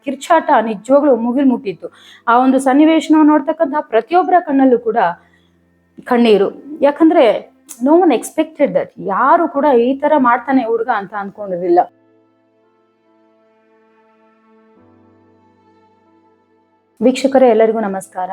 ಕಿರ್ಚಾಟ ನಿಜವಾಗ್ಲೂ ಮುಗಿಲ್ ಮುಟ್ಟಿತ್ತು. ಆ ಒಂದು ಸನ್ನಿವೇಶನ ನೋಡ್ತಕ್ಕಂತಹ ಪ್ರತಿಯೊಬ್ಬರ ಕಣ್ಣಲ್ಲೂ ಕೂಡ ಕಣ್ಣೀರು. ಯಾಕಂದ್ರೆ ನೋ ಒನ್ ಎಕ್ಸ್ಪೆಕ್ಟೆಡ್ ದಟ್. ಯಾರು ಕೂಡ ಈ ತರ ಮಾಡ್ತಾನೆ ಹುಡುಗ ಅಂತ ಅನ್ಕೊಂಡಿರ್ಲಿಲ್ಲ. ವೀಕ್ಷಕರೇ, ಎಲ್ಲರಿಗೂ ನಮಸ್ಕಾರ.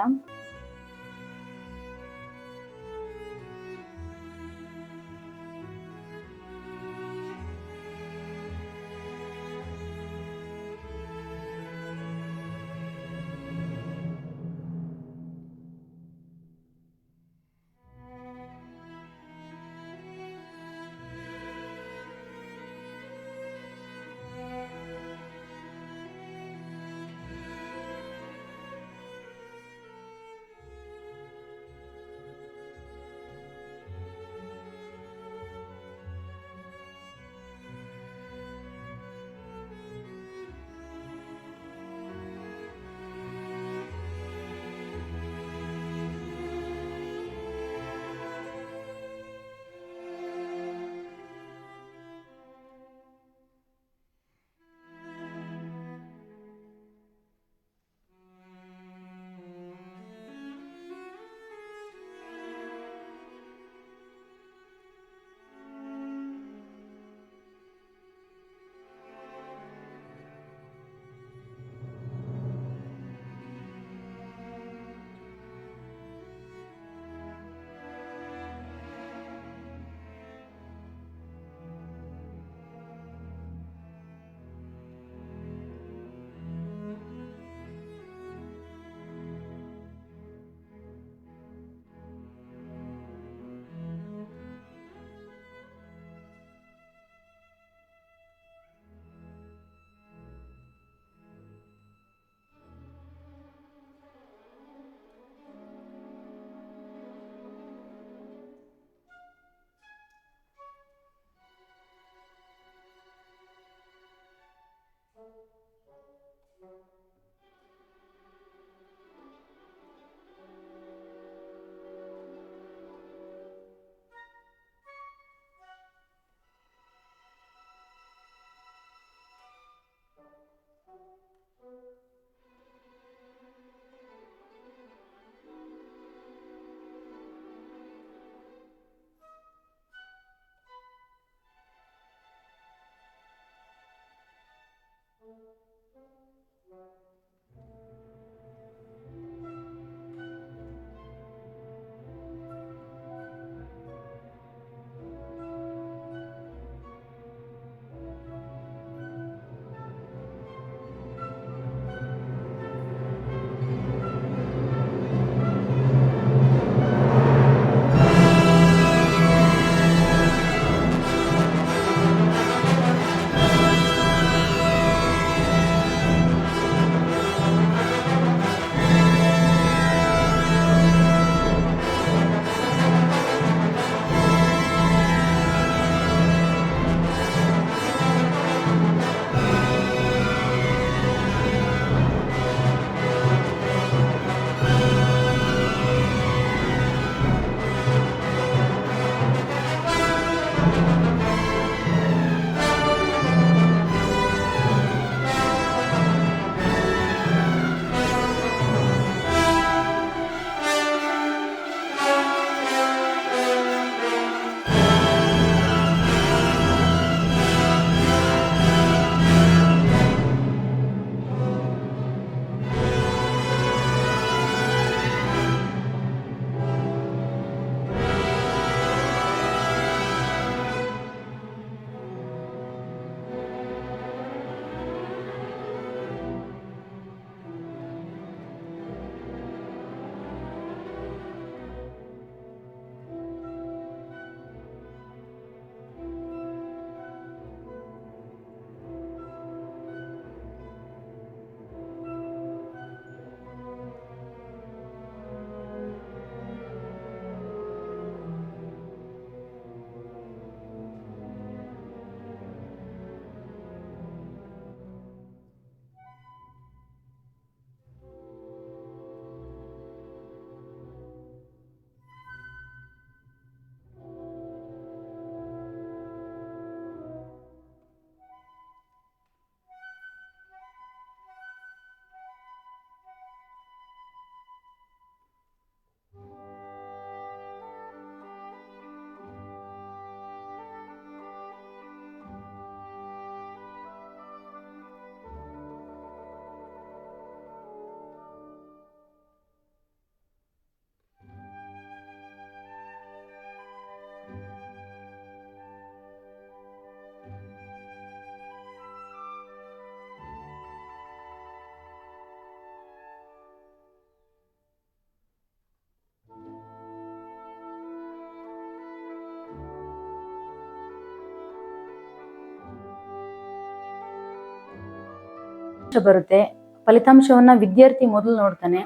ಬರುತ್ತೆ. ಫಲಿತಾಂಶವನ್ನ ವಿದ್ಯಾರ್ಥಿ ಮೊದಲು ನೋಡ್ತಾನೆ.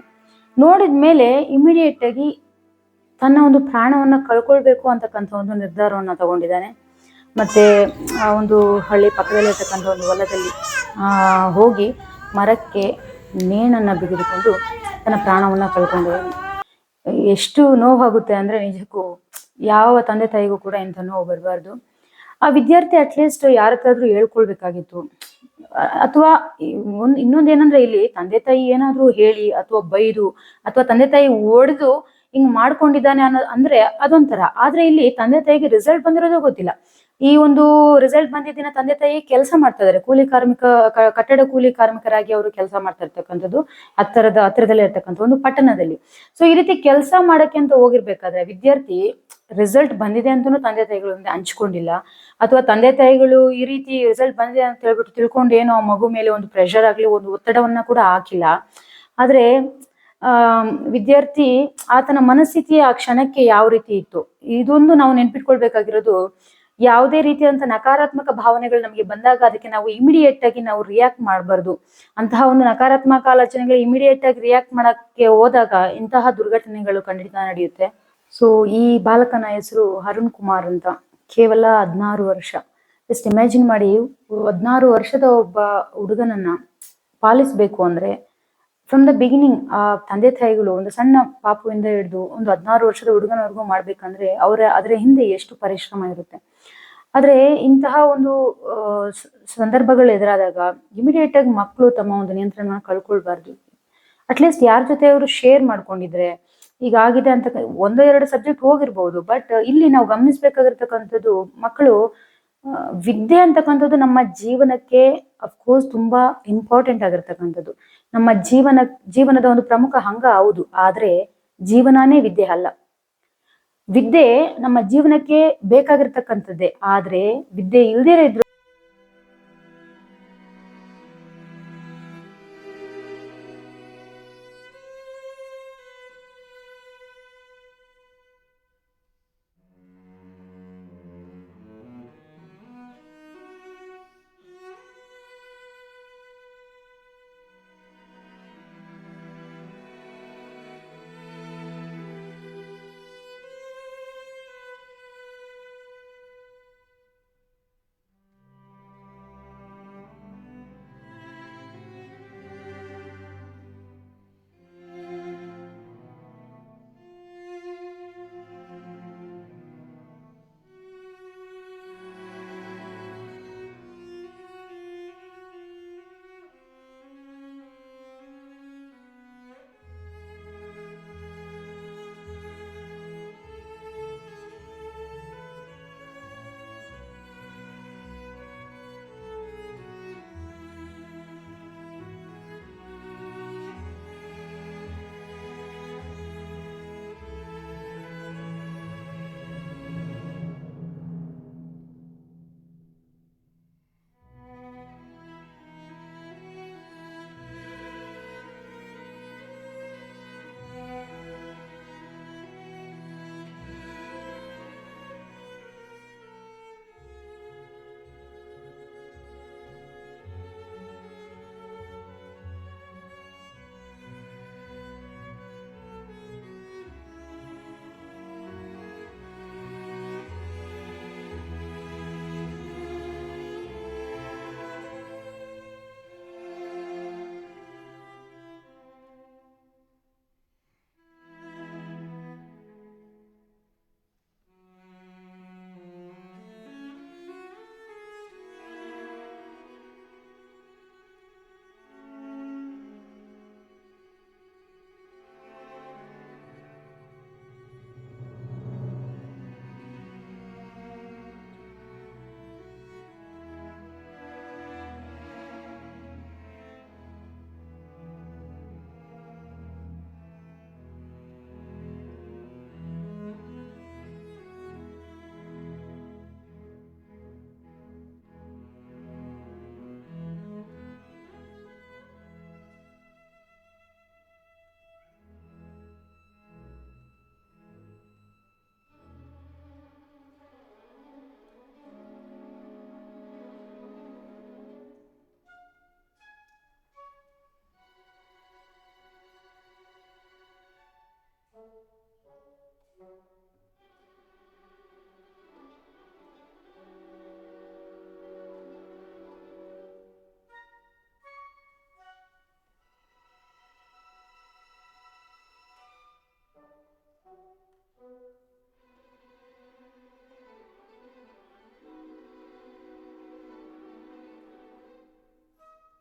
ನೋಡಿದ ಮೇಲೆ ಇಮಿಡಿಯೇಟ್ ಆಗಿ ತನ್ನ ಒಂದು ಪ್ರಾಣವನ್ನ ಕಳ್ಕೊಳ್ಬೇಕು ಅಂತಕ್ಕಂಥ ಒಂದು ನಿರ್ಧಾರವನ್ನ ತಗೊಂಡಿದ್ದಾನೆ. ಮತ್ತೆ ಆ ಒಂದು ಹಳ್ಳಿ ಪಕ್ಕದಲ್ಲಿರ್ತಕ್ಕಂಥ ಒಂದು ಹೊಲದಲ್ಲಿ ಹೋಗಿ ಮರಕ್ಕೆ ನೇಣನ್ನ ಬಿಗಿದುಕೊಂಡು ತನ್ನ ಪ್ರಾಣವನ್ನ ಕಳ್ಕೊಂಡಿದ್ದಾನೆ. ಎಷ್ಟು ನೋವಾಗುತ್ತೆ ಅಂದ್ರೆ ನಿಜಕ್ಕೂ ಯಾವ ತಂದೆ ತಾಯಿಗೂ ಕೂಡ ಇಂಥ ನೋವು ಬರಬಾರ್ದು. ಆ ವಿದ್ಯಾರ್ಥಿ ಅಟ್ಲೀಸ್ಟ್ ಯಾರ ಹತ್ರಾದ್ರೂ ಹೇಳ್ಕೊಳ್ಬೇಕಾಗಿತ್ತು. ಅಥವಾ ಇನ್ನೊಂದೇನಂದ್ರೆ ಇಲ್ಲಿ ತಂದೆ ತಾಯಿ ಏನಾದ್ರೂ ಹೇಳಿ ಅಥವಾ ಬೈದು ಅಥವಾ ತಂದೆ ತಾಯಿ ಹೊಡೆದು ಹಿಂಗ್ ಮಾಡ್ಕೊಂಡಿದ್ದಾನೆ ಅಂದ್ರೆ ಅದೊಂಥರ. ಆದ್ರೆ ಇಲ್ಲಿ ತಂದೆ ತಾಯಿಗೆ ರಿಸಲ್ಟ್ ಬಂದಿರೋದು ಗೊತ್ತಿಲ್ಲ. ಈ ಒಂದು ರಿಸಲ್ಟ್ ಬಂದಿದ್ದಿನ ತಂದೆ ತಾಯಿ ಕೆಲಸ ಮಾಡ್ತಾ ಇದಾರೆ, ಕೂಲಿ ಕಾರ್ಮಿಕ, ಕಟ್ಟಡ ಕೂಲಿ ಕಾರ್ಮಿಕರಾಗಿ ಅವರು ಕೆಲಸ ಮಾಡ್ತಾ ಇರ್ತಕ್ಕಂಥದ್ದು ಹತ್ತಿರದಲ್ಲೇ ಇರ್ತಕ್ಕಂಥ ಒಂದು ಪಟ್ಟಣದಲ್ಲಿ. ಸೊ ಈ ರೀತಿ ಕೆಲಸ ಮಾಡಕ್ಕೆ ಅಂತ ಹೋಗಿರ್ಬೇಕಾದ್ರೆ ವಿದ್ಯಾರ್ಥಿ ರಿಸಲ್ಟ್ ಬಂದಿದೆ ಅಂತಲೂ ತಂದೆ ತಾಯಿಗಳು ಹಂಚ್ಕೊಂಡಿಲ್ಲ. ಅಥವಾ ತಂದೆ ತಾಯಿಗಳು ಈ ರೀತಿ ರಿಸಲ್ಟ್ ಬಂದಿದೆ ಅಂತ ಹೇಳ್ಬಿಟ್ಟು ತಿಳ್ಕೊಂಡು ಏನೋ ಮಗು ಮೇಲೆ ಒಂದು ಪ್ರೆಷರ್ ಆಗ್ಲಿ, ಒಂದು ಒತ್ತಡವನ್ನ ಕೂಡ ಹಾಕಿಲ್ಲ. ಆದ್ರೆ ವಿದ್ಯಾರ್ಥಿ ಆತನ ಮನಸ್ಥಿತಿ ಆ ಕ್ಷಣಕ್ಕೆ ಯಾವ ರೀತಿ ಇತ್ತು, ಇದೊಂದು ನಾವು ನೆನ್ಪಿಟ್ಕೊಳ್ಬೇಕಾಗಿರೋದು. ಯಾವುದೇ ರೀತಿಯಾದಂತಹ ನಕಾರಾತ್ಮಕ ಭಾವನೆಗಳು ನಮಗೆ ಬಂದಾಗ ಅದಕ್ಕೆ ನಾವು ಇಮಿಡಿಯೇಟ್ ಆಗಿ ನಾವು ರಿಯಾಕ್ಟ್ ಮಾಡಬಾರ್ದು. ಅಂತಹ ಒಂದು ನಕಾರಾತ್ಮಕ ಆಲೋಚನೆಗಳು ಇಮಿಡಿಯೇಟ್ ಆಗಿ ರಿಯಾಕ್ಟ್ ಮಾಡಕ್ಕೆ ಹೋದಾಗ ಇಂತಹ ದುರ್ಘಟನೆಗಳು ಖಂಡಿತ ನಡೆಯುತ್ತೆ. ಸೊ ಈ ಬಾಲಕನ ಹೆಸರು ಅರುಣ್ ಕುಮಾರ್ ಅಂತ. ಕೇವಲ 16 ವರ್ಷ. ಜಸ್ಟ್ ಇಮ್ಯಾಜಿನ್ ಮಾಡಿ, 16 ವರ್ಷದ ಒಬ್ಬ ಹುಡುಗನನ್ನ ಪಾಲಿಸ್ಬೇಕು ಅಂದ್ರೆ ಫ್ರಮ್ ದ ಬಿಗಿನಿಂಗ್ ಆ ತಂದೆ ತಾಯಿಗಳು ಒಂದು ಸಣ್ಣ ಪಾಪುವಿಂದ ಹಿಡಿದು ಒಂದು 16 ವರ್ಷದ ಹುಡುಗನವರೆಗೂ ಮಾಡ್ಬೇಕಂದ್ರೆ ಅದರ ಹಿಂದೆ ಎಷ್ಟು ಪರಿಶ್ರಮ ಇರುತ್ತೆ. ಆದ್ರೆ ಇಂತಹ ಒಂದು ಸಂದರ್ಭಗಳು ಎದುರಾದಾಗ ಇಮಿಡಿಯೇಟ್ ಆಗಿ ಮಕ್ಕಳು ತಮ್ಮ ಒಂದು ನಿಯಂತ್ರಣ ಕಳ್ಕೊಳ್ಬಾರ್ದು. ಅಟ್ಲೀಸ್ಟ್ ಯಾರ ಜೊತೆ ಅವರು ಶೇರ್ ಮಾಡ್ಕೊಂಡಿದ್ರೆ, ಈಗ ಆಗಿದೆ ಅಂತ 1-2 ಸಬ್ಜೆಕ್ಟ್ ಹೋಗಿರ್ಬೋದು. ಬಟ್ ಇಲ್ಲಿ ನಾವು ಗಮನಿಸ್ಬೇಕಾಗಿರ್ತಕ್ಕಂಥದ್ದು, ಮಕ್ಕಳು ವಿದ್ಯೆ ಅಂತಕ್ಕಂಥದ್ದು ನಮ್ಮ ಜೀವನಕ್ಕೆ ಅಫ್ಕೋರ್ಸ್ ತುಂಬಾ ಇಂಪಾರ್ಟೆಂಟ್ ಆಗಿರ್ತಕ್ಕಂಥದ್ದು. ನಮ್ಮ ಜೀವನದ ಒಂದು ಪ್ರಮುಖ ಅಂಗ ಹೌದು. ಆದ್ರೆ ಜೀವನಾನೇ ವಿದ್ಯೆ ಅಲ್ಲ. ವಿದ್ಯೆ ನಮ್ಮ ಜೀವನಕ್ಕೆ ಬೇಕಾಗಿರ್ತಕ್ಕಂಥದ್ದೇ. ಆದ್ರೆ ವಿದ್ಯೆ ಇಲ್ದೇ ಇದ್ರು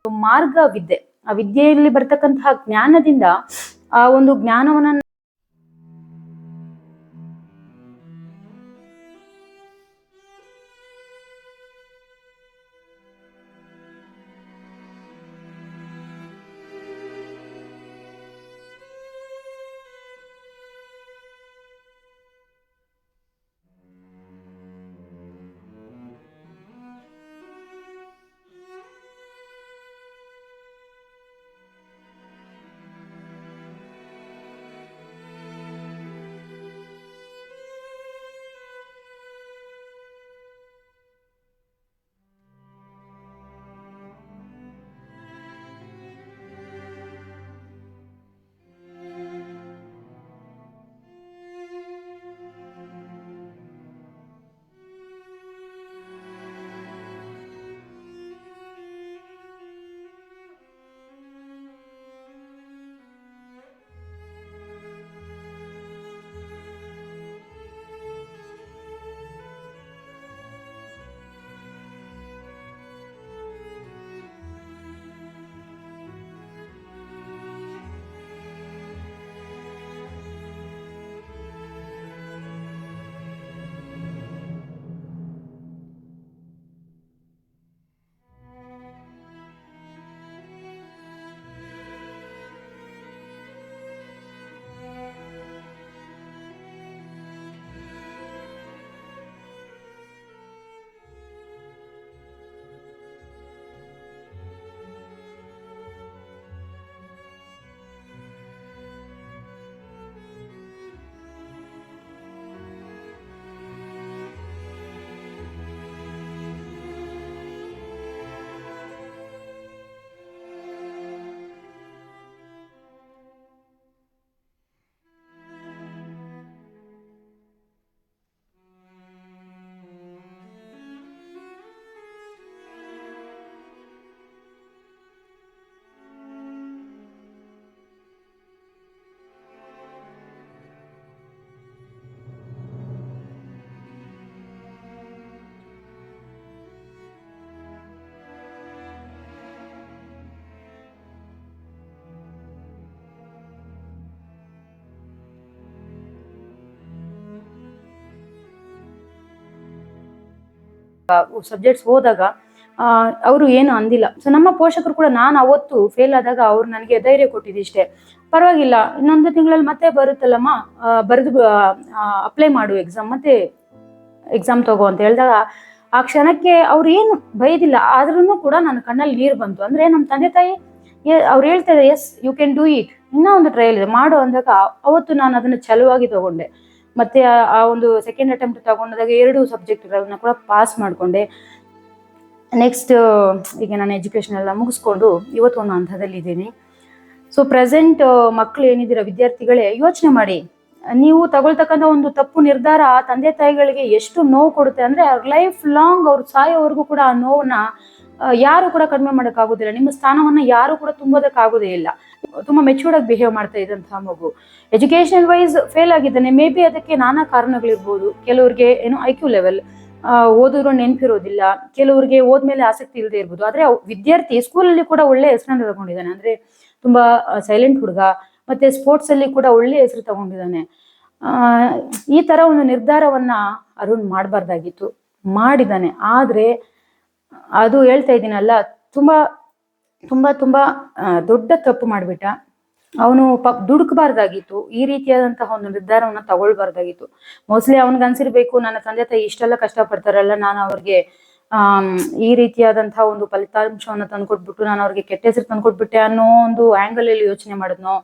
ಮಾರ್ಗವಿದ್ಯೆ, ಆ ವಿದ್ಯೆಯಲ್ಲಿ ಬರ್ತಕ್ಕಂತಹ ಜ್ಞಾನದಿಂದ ಆ ಒಂದು ಜ್ಞಾನವನ್ನ ಸಬ್ಜೆಕ್ಟ್ಸ್ ಹೋದಾಗ ಅವರು ಏನು ಅಂದಿಲ್ಲ. ಸೊ ನಮ್ಮ ಪೋಷಕರು ಕೂಡ, ನಾನು ಅವತ್ತು ಫೇಲ್ ಆದಾಗ ಅವ್ರು ನನಗೆ ಧೈರ್ಯ ಕೊಟ್ಟಿದ್ದಿಷ್ಟೇ, ಪರವಾಗಿಲ್ಲ ಇನ್ನೊಂದು ತಿಂಗಳಲ್ಲಿ ಮತ್ತೆ ಬರುತ್ತಲ್ಲಮ್ಮ, ಬರೆದು ಅಪ್ಲೈ ಮಾಡು ಎಕ್ಸಾಮ್, ಮತ್ತೆ ಎಕ್ಸಾಮ್ ತಗೋ ಅಂತ ಹೇಳಿದಾಗ ಆ ಕ್ಷಣಕ್ಕೆ ಅವ್ರು ಏನು ಬೈದಿಲ್ಲ, ಆದ್ರೂ ಕೂಡ ನನ್ನ ಕಣ್ಣಲ್ಲಿ ನೀರು ಬಂತು. ಅಂದ್ರೆ ನಮ್ಮ ತಂದೆ ತಾಯಿ ಅವ್ರು ಹೇಳ್ತಾರೆ, yes you can do it, ಇನ್ನೂ ಒಂದು ಟ್ರಯಲ್ ಇದೆ ಮಾಡು ಅಂದಾಗ ಅವತ್ತು ನಾನು ಅದನ್ನು ಛಲವಾಗಿ ತಗೊಂಡೆ. ಮತ್ತೆ ಆ ಒಂದು ಸೆಕೆಂಡ್ ಅಟೆಂಪ್ಟ್ ತಗೊಂಡಾಗ 2 ಸಬ್ಜೆಕ್ಟ್ಗಳನ್ನ ಕೂಡ ಪಾಸ್ ಮಾಡಿಕೊಂಡೆ. ನೆಕ್ಸ್ಟ್ ಈಗ ನಾನು ಎಜುಕೇಶನ್ ಎಲ್ಲ ಮುಗಿಸ್ಕೊಂಡು ಇವತ್ತು ಒಂದು ಹಂತದಲ್ಲಿ ಇದ್ದೀನಿ. ಸೊ ಪ್ರೆಸೆಂಟ್ ಮಕ್ಕಳು ಏನಿದ್ದೀರ, ವಿದ್ಯಾರ್ಥಿಗಳೇ, ಯೋಚನೆ ಮಾಡಿ, ನೀವು ತಗೊಳ್ತಕ್ಕಂಥ ಒಂದು ತಪ್ಪು ನಿರ್ಧಾರ ತಂದೆ ತಾಯಿಗಳಿಗೆ ಎಷ್ಟು ನೋವು ಕೊಡುತ್ತೆ ಅಂದ್ರೆ ಅವ್ರ ಲೈಫ್ ಲಾಂಗ್, ಅವ್ರು ಸಾಯೋವರೆಗೂ ಕೂಡ ಆ ನೋವನ್ನ ಯಾರು ಕೂಡ ಕಡಿಮೆ ಮಾಡೋಕ್ಕಾಗೋದಿಲ್ಲ. ನಿಮ್ಮ ಸ್ಥಾನವನ್ನ ಯಾರು ಕೂಡ ತುಂಬೋದಕ್ಕಾಗೋದೇ ಇಲ್ಲ. ತುಂಬಾ ಮೆಚೂರ್ಡ್ ಆಗಿ ಬಿಹೇವ್ ಮಾಡ್ತಾ ಇದ್ದಂತಹ ಮಗು ಎಜುಕೇಶನ್ ವೈಸ್ ಫೇಲ್ ಆಗಿದ್ದಾನೆ. ಮೇ ಬಿ ಅದಕ್ಕೆ ನಾನಾ ಕಾರಣಗಳಿರ್ಬೋದು. ಕೆಲವ್ರಿಗೆ ಏನು IQ ಲೆವೆಲ್, ಓದಿದ್ರು ನೆನಪಿರೋದಿಲ್ಲ, ಕೆಲವ್ರಿಗೆ ಓದ್ಮೇಲೆ ಆಸಕ್ತಿ ಇಲ್ಲದೆ ಇರ್ಬೋದು. ಆದ್ರೆ ವಿದ್ಯಾರ್ಥಿ ಸ್ಕೂಲಲ್ಲಿ ಕೂಡ ಒಳ್ಳೆ ಹೆಸರನ್ನು ತಗೊಂಡಿದ್ದಾನೆ. ಅಂದ್ರೆ ತುಂಬಾ ಸೈಲೆಂಟ್ ಹುಡುಗ, ಮತ್ತೆ ಸ್ಪೋರ್ಟ್ಸ್ ಅಲ್ಲಿ ಕೂಡ ಒಳ್ಳೆ ಹೆಸರು ತಗೊಂಡಿದ್ದಾನೆ. ಈ ತರ ಒಂದು ನಿರ್ಧಾರವನ್ನ ಅರುಣ್ ಮಾಡಬಾರ್ದಾಗಿತ್ತು, ಮಾಡಿದ್ದಾನೆ. ಆದ್ರೆ ಅದು ಹೇಳ್ತಾ ಇದ್ದೀನಲ್ಲ, ತುಂಬಾ ತುಂಬಾ ತುಂಬಾ ದೊಡ್ಡ ತಪ್ಪು ಮಾಡ್ಬಿಟ್ಟ. ಅವನು ದುಡುಕಬಾರ್ದಾಗಿತ್ತು, ಈ ರೀತಿಯಾದಂತಹ ಒಂದು ನಿರ್ಧಾರವನ್ನ ತಗೊಳ್ಬಾರ್ದಾಗಿತ್ತು. ಮೋಸ್ಟ್ಲಿ ಅವನ್ಗೆ ಅನ್ಸಿರ್ಬೇಕು, ನನ್ನ ತಂದೆ ತಾಯಿ ಇಷ್ಟೆಲ್ಲ ಕಷ್ಟಪಡ್ತಾರಲ್ಲ, ನಾನು ಅವ್ರಿಗೆ ಈ ರೀತಿಯಾದಂತಹ ಒಂದು ಫಲಿತಾಂಶವನ್ನ ತಂದ್ಕೊಟ್ಬಿಟ್ಟು ನಾನು ಅವ್ರಿಗೆ ಕೆಟ್ಟ ಹೆಸರು ತಂದ್ಕೊಟ್ಬಿಟ್ಟೆ ಅನ್ನೋ ಒಂದು ಆಂಗಲ್ ಅಲ್ಲಿ ಯೋಚನೆ ಮಾಡಿದ್ನೋ,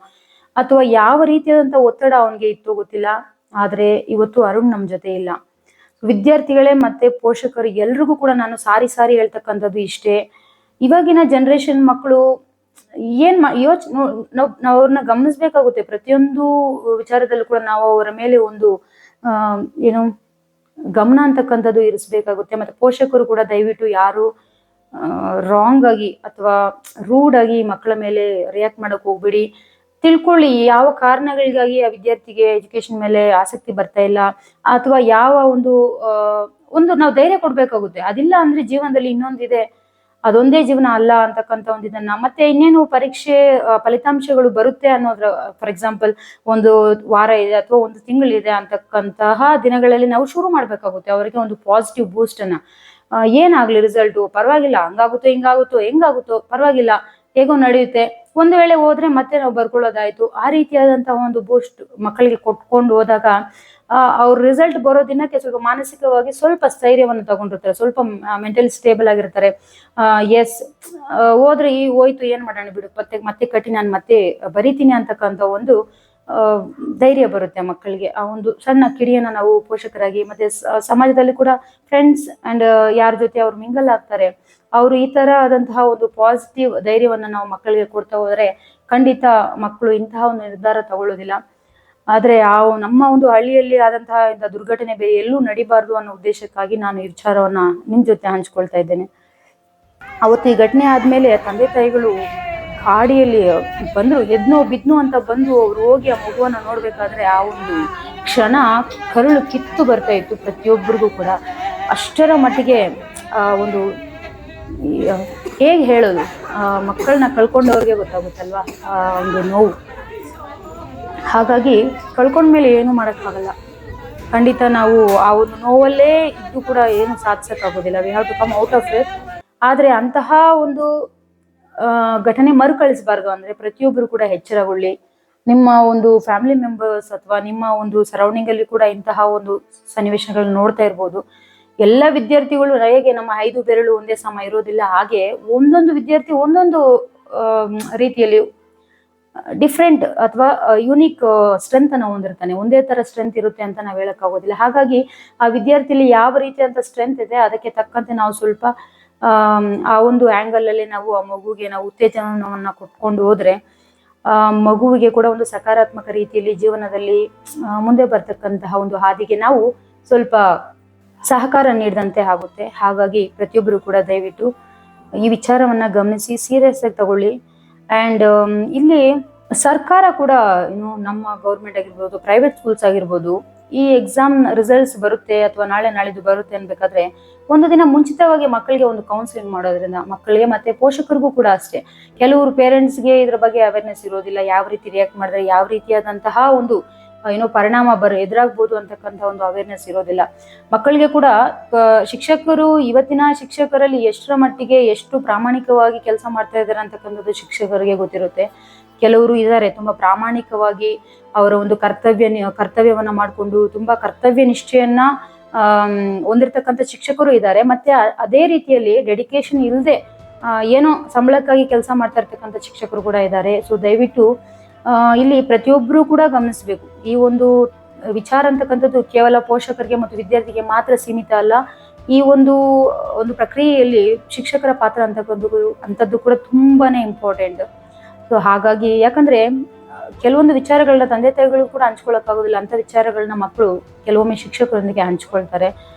ಅಥವಾ ಯಾವ ರೀತಿಯಾದಂತಹ ಒತ್ತಡ ಅವನಿಗೆ ಇತ್ತು ಗೊತ್ತಿಲ್ಲ. ಆದ್ರೆ ಇವತ್ತು ಅರುಣ್ ನಮ್ ಜೊತೆ ಇಲ್ಲ. ವಿದ್ಯಾರ್ಥಿಗಳೇ ಮತ್ತೆ ಪೋಷಕರು ಎಲ್ರಿಗೂ ಕೂಡ ನಾನು ಸಾರಿ ಸಾರಿ ಹೇಳ್ತಕ್ಕಂಥದ್ದು ಇಷ್ಟೇ. ಇವಾಗಿನ ಜನರೇಷನ್ ಮಕ್ಕಳು ಏನ್ ನಾವು ಅವ್ರನ್ನ ಗಮನಿಸ್ಬೇಕಾಗುತ್ತೆ. ಪ್ರತಿಯೊಂದು ವಿಚಾರದಲ್ಲೂ ಕೂಡ ನಾವು ಅವರ ಮೇಲೆ ಒಂದು ಏನು ಗಮನ ಅಂತಕ್ಕಂಥದ್ದು ಇರಿಸ್ಬೇಕಾಗುತ್ತೆ. ಮತ್ತೆ ಪೋಷಕರು ಕೂಡ ದಯವಿಟ್ಟು ಯಾರು ರಾಂಗ್ ಆಗಿ ಅಥವಾ ರೂಡ್ ಆಗಿ ಮಕ್ಕಳ ಮೇಲೆ ರಿಯಾಕ್ಟ್ ಮಾಡಕ್ ಹೋಗ್ಬಿಡಿ. ತಿಳ್ಕೊಳ್ಳಿ, ಯಾವ ಕಾರಣಗಳಿಗಾಗಿ ಆ ವಿದ್ಯಾರ್ಥಿಗೆ ಎಜುಕೇಶನ್ ಮೇಲೆ ಆಸಕ್ತಿ ಬರ್ತಾ ಇಲ್ಲ, ಅಥವಾ ಯಾವ ಒಂದು ನಾವು ಧೈರ್ಯ ಕೊಡ್ಬೇಕಾಗುತ್ತೆ. ಅದಿಲ್ಲ ಅಂದ್ರೆ ಜೀವನದಲ್ಲಿ ಇನ್ನೊಂದಿದೆ, ಅದೊಂದೇ ಜೀವನ ಅಲ್ಲ ಅಂತಕ್ಕಂಥ ಒಂದು ಇದನ್ನ, ಮತ್ತೆ ಇನ್ನೇನು ಪರೀಕ್ಷೆ ಫಲಿತಾಂಶಗಳು ಬರುತ್ತೆ ಅನ್ನೋದ್ರ, ಫಾರ್ ಎಕ್ಸಾಂಪಲ್ ಒಂದು ವಾರ ಇದೆ ಅಥವಾ ಒಂದು ತಿಂಗಳಿದೆ ಅಂತಕ್ಕಂತಹ ದಿನಗಳಲ್ಲಿ ನಾವು ಶುರು ಮಾಡ್ಬೇಕಾಗುತ್ತೆ ಅವರಿಗೆ ಒಂದು ಪಾಸಿಟಿವ್ ಬೂಸ್ಟ್ ಅನ್ನ. ಏನಾಗ್ಲಿ ರಿಸಲ್ಟು ಪರವಾಗಿಲ್ಲ, ಹಂಗಾಗುತ್ತೋ ಹಿಂಗಾಗುತ್ತೋ ಹೆಂಗಾಗುತ್ತೋ ಪರವಾಗಿಲ್ಲ, ಹೇಗೋ ನಡೆಯುತ್ತೆ, ಒಂದು ವೇಳೆ ಹೋದ್ರೆ ಮತ್ತೆ ನಾವು ಬರ್ಕೊಳ್ಳೋದಾಯ್ತು, ಆ ರೀತಿಯಾದಂತಹ ಒಂದು ಬೂಸ್ಟ್ ಮಕ್ಕಳಿಗೆ ಕೊಟ್ಕೊಂಡು ಹೋದಾಗ ಅವ್ರ ರಿಸಲ್ಟ್ ಬರೋ ದಿನಕ್ಕೆ ಸ್ವಲ್ಪ ಮಾನಸಿಕವಾಗಿ ಸ್ವಲ್ಪ ಸ್ಥೈರ್ಯವನ್ನು ತಗೊಂಡಿರ್ತಾರೆ, ಸ್ವಲ್ಪ ಮೆಂಟಲಿ ಸ್ಟೇಬಲ್ ಆಗಿರ್ತಾರೆ. ಎಸ್, ಹೋದ್ರೆ ಹೋಯ್ತು, ಏನ್ ಮಾಡೋಣ ಬಿಡು, ಮತ್ತೆ ಕಟ್ಟಿ ನಾನು ಮತ್ತೆ ಬರಿತೀನಿ ಅಂತಕ್ಕಂಥ ಒಂದು ಧೈರ್ಯ ಬರುತ್ತೆ ಮಕ್ಕಳಿಗೆ. ಆ ಒಂದು ಸಣ್ಣ ಕಿಡಿಯನ್ನ ನಾವು ಪೋಷಕರಾಗಿ ಮತ್ತೆ ಸಮಾಜದಲ್ಲಿ ಕೂಡ ಫ್ರೆಂಡ್ಸ್ ಅಂಡ್ ಯಾರ ಜೊತೆ ಅವ್ರು ಮಿಂಗಲ್ ಆಗ್ತಾರೆ, ಅವರು ಈ ತರ ಆದಂತಹ ಒಂದು ಪಾಸಿಟಿವ್ ಧೈರ್ಯವನ್ನ ನಾವು ಮಕ್ಕಳಿಗೆ ಕೊಡ್ತಾ ಹೋದ್ರೆ ಖಂಡಿತ ಮಕ್ಕಳು ಇಂತಹ ಒಂದು ನಿರ್ಧಾರ ತಗೊಳ್ಳೋದಿಲ್ಲ. ಆದ್ರೆ ನಮ್ಮ ಒಂದು ಹಳ್ಳಿಯಲ್ಲಿ ಆದಂತಹ ಇಂಥ ದುರ್ಘಟನೆ ಬೇರೆ ಎಲ್ಲೂ ನಡಿಬಾರ್ದು ಅನ್ನೋ ಉದ್ದೇಶಕ್ಕಾಗಿ ನಾನು ಈ ವಿಚಾರವನ್ನ ನಿಮ್ ಜೊತೆ ಹಂಚ್ಕೊಳ್ತಾ ಇದ್ದೇನೆ. ಅವತ್ತು ಈ ಘಟನೆ ಆದ್ಮೇಲೆ ತಂದೆ ತಾಯಿಗಳು ಗಾಡಿಯಲ್ಲಿ ಬಂದ್ರು, ಎದ್ನೋ ಬಿದ್ನೋ ಅಂತ ಬಂದು ಅವ್ರು ಹೋಗಿ ಆ ಮಗುವನ್ನ ನೋಡ್ಬೇಕಾದ್ರೆ ಆ ಒಂದು ಕ್ಷಣ ಕರುಳು ಕಿತ್ತು ಬರ್ತಾ ಇತ್ತು ಪ್ರತಿಯೊಬ್ಬರಿಗೂ ಕೂಡ. ಅಷ್ಟರ ಮಟ್ಟಿಗೆ ಒಂದು ಹೇಗೆ ಹೇಳೋದು, ಮಕ್ಕಳನ್ನ ಕಳ್ಕೊಂಡವ್ರಿಗೆ ಗೊತ್ತಾಗುತ್ತಲ್ವಾ ಆ ಒಂದು ನೋವು. ಹಾಗಾಗಿ ಕಳ್ಕೊಂಡ್ಮೇಲೆ ಏನು ಮಾಡೋಕ್ಕಾಗಲ್ಲ, ಖಂಡಿತ ನಾವು ಆ ಒಂದು ನೋವಲ್ಲೇ ಇದ್ದು ಕೂಡ ಏನು ಸಾಧಿಸೋಕ್ಕಾಗೋದಿಲ್ಲ. We have to come out of it. ಆದರೆ ಅಂತಹ ಒಂದು ಘಟನೆ ಮರುಕಳಿಸಬಾರ್ದು ಅಂದರೆ ಪ್ರತಿಯೊಬ್ಬರು ಕೂಡ ಎಚ್ಚರಗೊಳ್ಳಿ. ನಿಮ್ಮ ಒಂದು ಫ್ಯಾಮಿಲಿ ಮೆಂಬರ್ಸ್ ಅಥವಾ ನಿಮ್ಮ ಒಂದು ಸರೌಂಡಿಂಗ್ ಅಲ್ಲಿ ಕೂಡ ಇಂತಹ ಒಂದು ಸನ್ನಿವೇಶಗಳನ್ನ ನೋಡ್ತಾ ಇರ್ಬೋದು. ಎಲ್ಲ ವಿದ್ಯಾರ್ಥಿಗಳು ಹೇಗೆ ನಮ್ಮ 5 ಬೆರಳು ಒಂದೇ ಸಮ ಇರೋದಿಲ್ಲ, ಹಾಗೆ ಒಂದೊಂದು ವಿದ್ಯಾರ್ಥಿ ಒಂದೊಂದು ರೀತಿಯಲ್ಲಿ ಡಿಫ್ರೆಂಟ್ ಅಥವಾ ಯುನೀಕ್ ಸ್ಟ್ರೆಂತ್ ಅನ್ನು ಹೊಂದಿರ್ತಾನೆ. ಒಂದೇ ತರ ಸ್ಟ್ರೆಂತ್ ಇರುತ್ತೆ ಅಂತ ನಾವು ಹೇಳಕ್ಕಾಗೋದಿಲ್ಲ. ಹಾಗಾಗಿ ಆ ವಿದ್ಯಾರ್ಥಿಲಿ ಯಾವ ರೀತಿಯಂತ ಸ್ಟ್ರೆಂತ್ ಇದೆ ಅದಕ್ಕೆ ತಕ್ಕಂತೆ ನಾವು ಸ್ವಲ್ಪ ಆ ಒಂದು ಆಂಗಲ್ ಅಲ್ಲಿ ನಾವು ಆ ಮಗುವಿಗೆ ನಾವು ಉತ್ತೇಜನವನ್ನ ಕೊಟ್ಕೊಂಡು ಹೋದ್ರೆ ಮಗುವಿಗೆ ಕೂಡ ಒಂದು ಸಕಾರಾತ್ಮಕ ರೀತಿಯಲ್ಲಿ ಜೀವನದಲ್ಲಿ ಮುಂದೆ ಬರ್ತಕ್ಕಂತಹ ಒಂದು ಹಾದಿಗೆ ನಾವು ಸ್ವಲ್ಪ ಸಹಕಾರ ನೀಡಿದಂತೆ ಆಗುತ್ತೆ. ಹಾಗಾಗಿ ಪ್ರತಿಯೊಬ್ಬರು ಕೂಡ ದಯವಿಟ್ಟು ಈ ವಿಚಾರವನ್ನ ಗಮನಿಸಿ ಸೀರಿಯಸ್ ಆಗಿ ತಗೊಳ್ಳಿ. ಅಂಡ್ ಇಲ್ಲಿ ಸರ್ಕಾರ ಕೂಡ ನಮ್ಮ ಗೌರ್ಮೆಂಟ್ ಆಗಿರ್ಬೋದು, ಪ್ರೈವೇಟ್ ಸ್ಕೂಲ್ಸ್ ಆಗಿರ್ಬೋದು, ಈ ಎಕ್ಸಾಮ್ ರಿಸಲ್ಟ್ಸ್ ಬರುತ್ತೆ ಅಥವಾ ನಾಳೆ ನಾಳಿದ್ದು ಬರುತ್ತೆ ಅನ್ಬೇಕಾದ್ರೆ ಒಂದು ದಿನ ಮುಂಚಿತವಾಗಿ ಮಕ್ಕಳಿಗೆ ಒಂದು ಕೌನ್ಸಿಲಿಂಗ್ ಮಾಡೋದ್ರಿಂದ ಮಕ್ಕಳಿಗೆ ಮತ್ತೆ ಪೋಷಕರಿಗೂ ಕೂಡ ಅಷ್ಟೇ. ಕೆಲವರು ಪೇರೆಂಟ್ಸ್ಗೆ ಇದ್ರ ಬಗ್ಗೆ ಅವೇರ್ನೆಸ್ ಇರೋದಿಲ್ಲ, ಯಾವ ರೀತಿ ರಿಯಾಕ್ಟ್ ಮಾಡಿದ್ರೆ ಯಾವ ರೀತಿಯಾದಂತಹ ಒಂದು ಪರಿಣಾಮ ಎದುರಾಗ್ಬೋದು ಅಂತಕ್ಕಂಥ ಒಂದು ಅವೇರ್ನೆಸ್ ಇರೋದಿಲ್ಲ. ಮಕ್ಕಳಿಗೆ ಕೂಡ ಶಿಕ್ಷಕರು ಇವತ್ತಿನ ಶಿಕ್ಷಕರಲ್ಲಿ ಎಷ್ಟರ ಮಟ್ಟಿಗೆ ಎಷ್ಟು ಪ್ರಾಮಾಣಿಕವಾಗಿ ಕೆಲಸ ಮಾಡ್ತಾ ಇದ್ದಾರೆ ಅಂತಕ್ಕಂಥದ್ದು ಶಿಕ್ಷಕರಿಗೆ ಗೊತ್ತಿರುತ್ತೆ. ಕೆಲವರು ಇದ್ದಾರೆ ತುಂಬಾ ಪ್ರಾಮಾಣಿಕವಾಗಿ ಅವರ ಒಂದು ಕರ್ತವ್ಯವನ್ನ ಮಾಡಿಕೊಂಡು ತುಂಬಾ ಕರ್ತವ್ಯ ನಿಷ್ಠೆಯನ್ನ ಹೊಂದಿರತಕ್ಕಂಥ ಶಿಕ್ಷಕರು ಇದ್ದಾರೆ. ಮತ್ತೆ ಅದೇ ರೀತಿಯಲ್ಲಿ ಡೆಡಿಕೇಶನ್ ಇಲ್ಲದೆ ಏನೋ ಸಂಬಳಕ್ಕಾಗಿ ಕೆಲಸ ಮಾಡ್ತಾ ಇರ್ತಕ್ಕಂಥ ಶಿಕ್ಷಕರು ಕೂಡ ಇದ್ದಾರೆ. ಸೊ ದಯವಿಟ್ಟು ಇಲ್ಲಿ ಪ್ರತಿಯೊಬ್ಬರು ಕೂಡ ಗಮನಿಸಬೇಕು. ಈ ಒಂದು ವಿಚಾರ ಅಂತಕ್ಕಂಥದ್ದು ಕೇವಲ ಪೋಷಕರಿಗೆ ಮತ್ತು ವಿದ್ಯಾರ್ಥಿಗೆ ಮಾತ್ರ ಸೀಮಿತ ಅಲ್ಲ. ಈ ಒಂದು ಪ್ರಕ್ರಿಯೆಯಲ್ಲಿ ಶಿಕ್ಷಕರ ಪಾತ್ರ ಅಂತದ್ದು ಕೂಡ ತುಂಬಾನೇ ಇಂಪಾರ್ಟೆಂಟ್. ಸೊ ಹಾಗಾಗಿ ಯಾಕಂದ್ರೆ ಕೆಲವೊಂದು ವಿಚಾರಗಳನ್ನ ತಂದೆ ತಾಯಿಗಳು ಕೂಡ ಹಂಚ್ಕೊಳಕ್ಕಾಗೋದಿಲ್ಲ, ಅಂತ ವಿಚಾರಗಳನ್ನ ಮಕ್ಕಳು ಕೆಲವೊಮ್ಮೆ ಶಿಕ್ಷಕರೊಂದಿಗೆ ಹಂಚ್ಕೊಳ್ತಾರೆ.